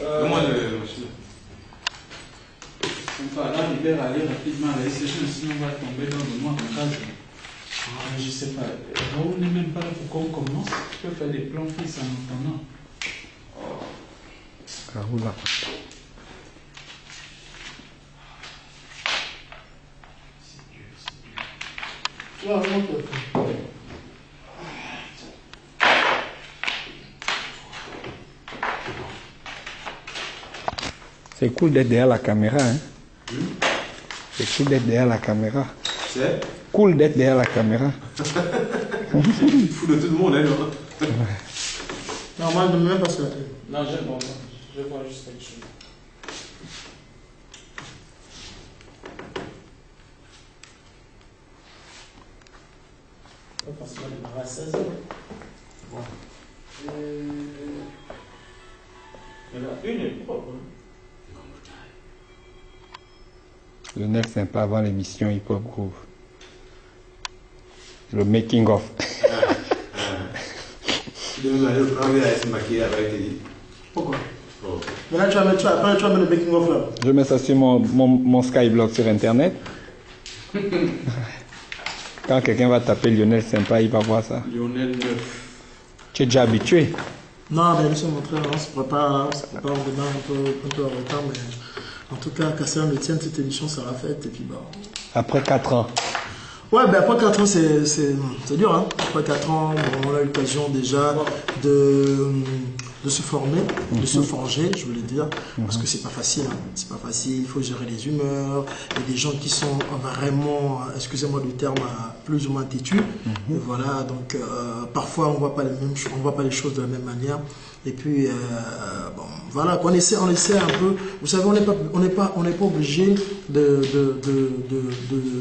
Moi, on va aller rapidement à la session, sinon on va tomber dans le noir en case. Je ne sais pas. On n'est même pas là pour qu'on commence. Tu peux faire des plans fixes en entendant. Caroula. C'est cool d'être derrière la caméra, hein? C'est cool d'être derrière la caméra. C'est cool d'être derrière la caméra. Il faut de tout le monde, hein, non? Non, moi, je ne veux même pas sur la télé. Non, je vois juste quelque chose. Parce qu'on démarre à 16h. Bon. Il y en a une est propre. Lionel Sympa avant l'émission Hip Hop Groove. Le making of. Pourquoi? Maintenant, tu vas mettre le making of là. Je mets ça sur mon Skyblog sur internet. Quand quelqu'un va taper Lionel Sympa, il va voir ça. Lionel 9. Tu es déjà habitué. Non, mais laissez montrer, on se prépare, on démarre un peu en retard, mais en tout cas, qu'à cela ne tienne, cette émission sera faite, et puis bah. Après 4 ans. Ouais, ben après 4 ans, c'est dur, hein. Après 4 ans, bon, on a eu l'occasion déjà de se former, de se forger, je voulais dire, parce que c'est pas facile, hein. C'est pas facile, il faut gérer les humeurs, il y a des gens qui sont vraiment, excusez-moi du terme, plus ou moins têtus, et voilà, donc parfois on voit pas les choses de la même manière. Et puis, bon, voilà, on essaie un peu. Vous savez, on n'est pas obligé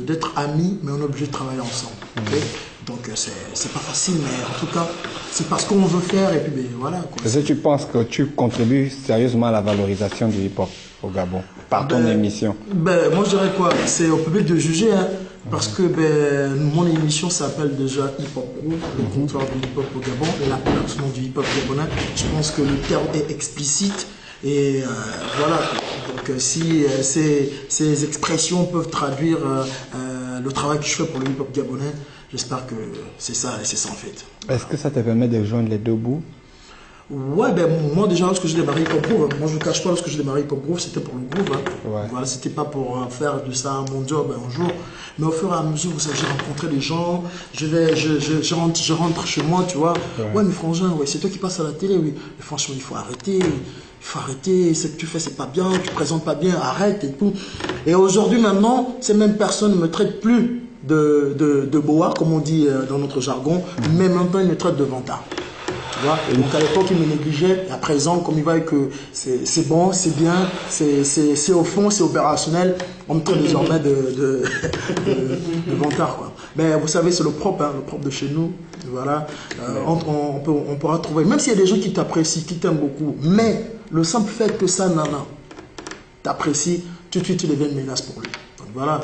d'être amis, mais on est obligé de travailler ensemble. Okay? Donc, c'est pas facile, mais en tout cas, c'est parce qu'on veut faire. Et puis, ben, voilà. Est-ce que tu penses que tu contribues sérieusement à la valorisation du hip-hop au Gabon par ton émission? Ben, moi, je dirais quoi? C'est au public de juger, hein. Parce que mon émission s'appelle déjà Hip Hop Groove, le comptoir du hip hop au Gabon, l'appellation du hip hop gabonais. Je pense que le terme est explicite et voilà. Donc si ces expressions peuvent traduire le travail que je fais pour le hip hop gabonais, j'espère que c'est ça en fait. Est-ce que ça te permet de joindre les deux bouts? Ouais, ben moi déjà lorsque j'ai démarré Hip Hop Groove, moi je ne cache pas, lorsque j'ai démarré Hip Hop Groove, c'était pour le groove. Hein. Ouais. Voilà, c'était pas pour faire de ça mon job un jour. Mais au fur et à mesure, vous savez, j'ai rencontré des gens, je rentre chez moi, tu vois. Ouais, mais frangin, ouais, c'est toi qui passes à la télé, oui. Mais franchement, il faut arrêter, ce que tu fais, c'est pas bien, tu présentes pas bien, arrête et tout. Et aujourd'hui, maintenant, ces mêmes personnes ne me traitent plus de boa, comme on dit dans notre jargon, mais maintenant, ils me traitent de vantard. Donc à l'époque, il me négligeait, et à présent, comme il voit que c'est bon, c'est bien, c'est au fond, c'est opérationnel, on me traite désormais de vantard, quoi. Mais vous savez, c'est le propre, hein, le propre de chez nous. Voilà. On pourra trouver, même s'il y a des gens qui t'apprécient, qui t'aiment beaucoup, mais le simple fait que ça, nana, t'apprécie, tout de suite, tu deviens une menace pour lui. Donc voilà.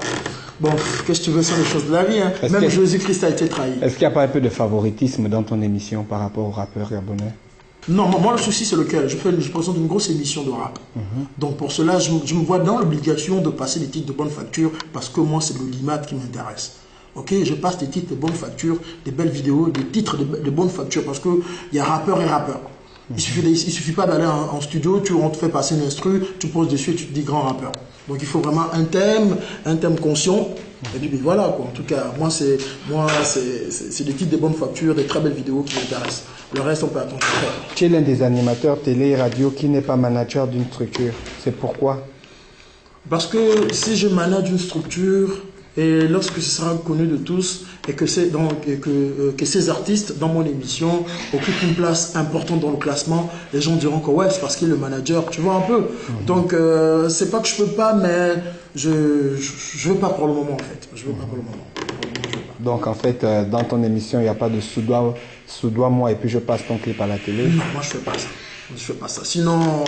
Bon, qu'est-ce que tu veux, sur les choses de la vie, hein. Même Jésus-Christ a été trahi. Est-ce qu'il n'y a pas un peu de favoritisme dans ton émission par rapport aux rappeurs gabonais? Non, moi le souci c'est lequel? Je présente une grosse émission de rap. Donc pour cela, je me vois dans l'obligation de passer des titres de bonne facture parce que moi c'est le limat qui m'intéresse. Ok, je passe des titres de bonne facture, des belles vidéos, des titres de bonne facture parce qu'il y a rappeur et rappeur. Il suffit pas d'aller en studio, on te fait passer une instru, tu poses dessus et tu te dis grand rappeur. Donc il faut vraiment un thème conscient. Et puis voilà, quoi. En tout cas, moi c'est des titres de bonne facture, des très belles vidéos qui m'intéressent. Le reste, on peut attendre. Tu es l'un des animateurs télé et radio qui n'est pas manager d'une structure. C'est pourquoi? Parce que si je manage une structure, et lorsque ce sera connu de tous, et que ces artistes, dans mon émission, occupent une place importante dans le classement, les gens diront que ouais, c'est parce qu'il est le manager, tu vois un peu. Donc, c'est pas que je peux pas, mais je veux pas pour le moment, en fait. Je veux pas pour le moment. Donc, en fait, dans ton émission, il n'y a pas de sous-doigt, moi, et puis je passe ton clip à la télé? Non, moi, je fais pas ça. Je fais pas ça. Sinon,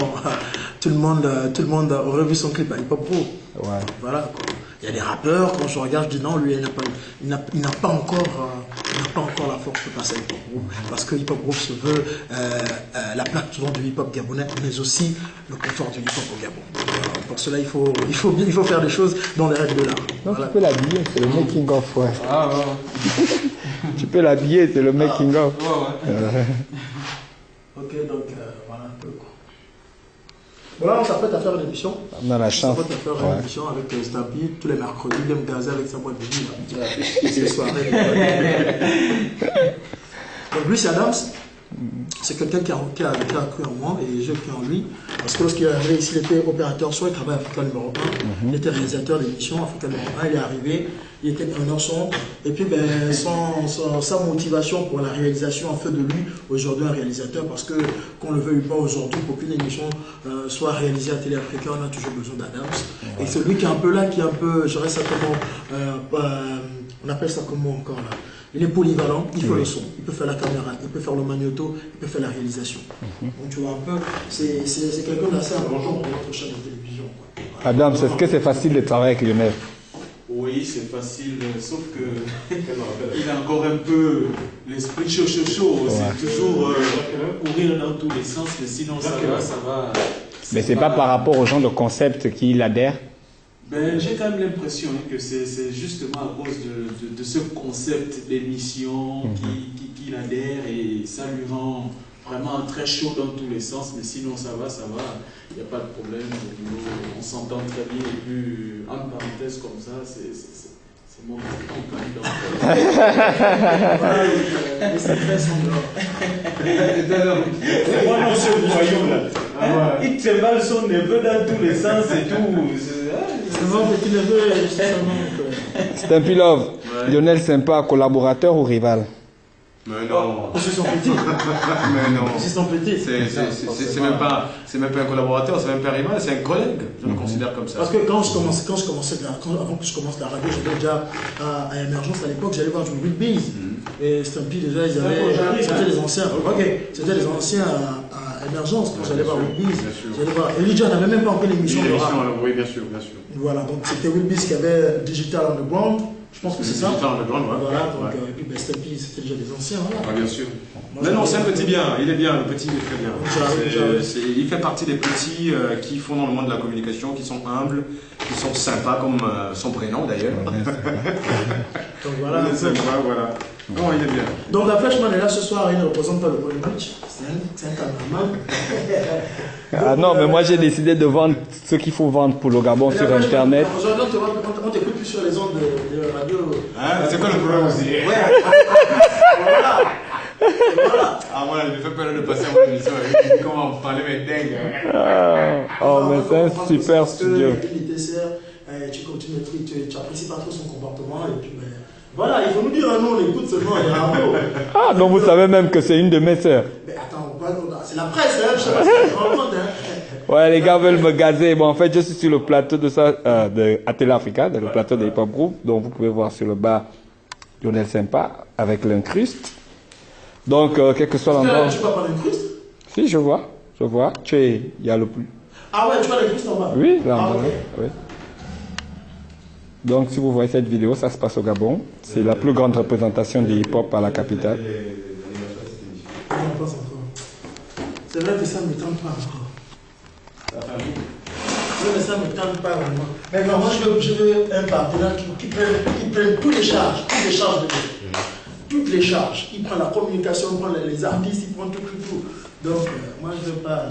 tout le monde aurait vu son clip à Hip Hop Group. Ouais. Voilà, quoi. Il y a des rappeurs, quand je regarde, je dis non, lui, il n'a pas encore la force de passer à Hip Hop Group. Parce que Hip Hop Group se veut la plateforme du hip hop gabonais, mais aussi le confort du hip hop au Gabon. Donc, pour cela, il faut faire des choses dans les règles de l'art. Donc Voilà. tu peux l'habiller, c'est le making of, ouais. Ah ouais. Tu peux l'habiller, c'est le making of. Ouais. Ok, donc voilà un peu, quoi. Voilà, on s'apprête à faire une émission. On a la On chance. s'apprête à faire une émission avec Stampy tous les mercredis, même Gaza avec sa boîte de nuit, là. C'est soirée. Donc lui, c'est Adams. C'est quelqu'un qui a cru en moi et j'ai cru en lui. Parce que lorsqu'il est arrivé ici, il était opérateur son, il travaillait à Africa numéro 1. Il était réalisateur d'émissions Africa numéro 1. Il est arrivé, il était preneur son. Et puis sa motivation pour la réalisation a fait de lui aujourd'hui un réalisateur. Parce que, qu'on le veuille pas aujourd'hui, pour qu'une émission soit réalisée à Télé Africa, on a toujours besoin d'Adams. Et c'est lui qui est un peu là, qui est un peu, je dirais ça comment, on appelle ça comment encore là. Il est polyvalent, il fait le son, il peut faire la caméra, il peut faire le magnéto, il peut faire la réalisation. Donc tu vois un peu, c'est quelqu'un d'assez arrangeant pour notre chaîne de télévision, quoi. Adam, est-ce que c'est facile de travailler avec Lionel? Oui, c'est facile, sauf que il a encore un peu l'esprit chaud. C'est toujours courir dans tous les sens, mais sinon ça va. Mais c'est pas par rapport aux gens de concept qu'il adhère? Ben, j'ai quand même l'impression que c'est justement à cause de ce concept d'émission qu'il adhère et ça lui rend vraiment très chaud dans tous les sens, mais sinon ça va, il n'y a pas de problème, on s'entend très bien et puis en parenthèse comme ça, c'est mon compagnie. Les secrets sont dehors. Moi non, ce voyou là, il te mal son neveu dans tous les sens et tout. C'est bon, petit neveu, justement. Stampy Love, Lionel Sympa, collaborateur ou rival? Mais non. C'est son petit. Mais non. C'est son petit. C'est même pas un collaborateur, c'est même pas un rival, c'est un collègue. Je le considère comme ça. Parce que avant que je commence la radio, j'étais déjà à Émergence à l'époque, j'allais voir du Will Bees. Et Stampy déjà, c'était les anciens. Ok, c'était les anciens à Émergence, quand j'allais voir Will Bees. J'allais voir. Elijah n'avait même pas encore l'émission de rap. Oui, bien sûr. Voilà, donc c'était Will Bees qui avait Digital Underground. Je pense que c'est ça. Digital Underground, ouais. Voilà, donc, et puis Stampy, c'était déjà des anciens. Voilà. Ouais, bien sûr. Moi, Mais non, c'est un petit bien, il est bien, le petit il est très bien. J'arrive. Il fait partie des petits qui font dans le monde de la communication, qui sont humbles, qui sont sympas comme son prénom d'ailleurs. Donc voilà. Voilà. Non, il est bien. Donc la Flashman est là ce soir, il ne représente pas le premier match. C'est un cameraman. Ah non, mais moi j'ai décidé de vendre ce qu'il faut vendre pour le Gabon sur Internet. Aujourd'hui, on t'écoute plus sur les ondes de radio. Hein, c'est quoi le problème aussi? Voilà. Ah voilà, il me fait peur de passer à mon émission. Comment vous parlez, mais dingue. Oh, mais c'est un super studio. Il était serre, tu continues, tu apprécies pas trop son comportement et puis voilà, il faut nous dire, nous on écoute seulement les radios. Ah, donc vous savez même que c'est une de mes sœurs. Mais attends, c'est la presse, hein, je sais pas si tu te rends compte, hein. Ouais, les gars veulent me gazer. Bon, en fait, je suis sur le plateau de ça, à Télé Africa, le plateau de Hip Hop Group. Donc, vous pouvez voir sur le bas Lionel Sympa avec l'incruste. Donc, quel que soit l'endroit. Tu vois pas l'incruste? Si, je vois. Il y a le plus. Ah ouais, tu vois l'incruste en bas? Oui, là, ah, en bas. okay. Oui. Donc, si vous voyez cette vidéo, ça se passe au Gabon. C'est la plus grande représentation du hip-hop à la capitale. C'est vrai que ça ne me tente pas encore. Mais ça ne me tente pas vraiment. Mais non, moi je veux un partenaire qui prenne toutes les charges de toutes les charges. Il prend la communication, il prend les artistes, il prend tout. Donc, moi je ne veux pas.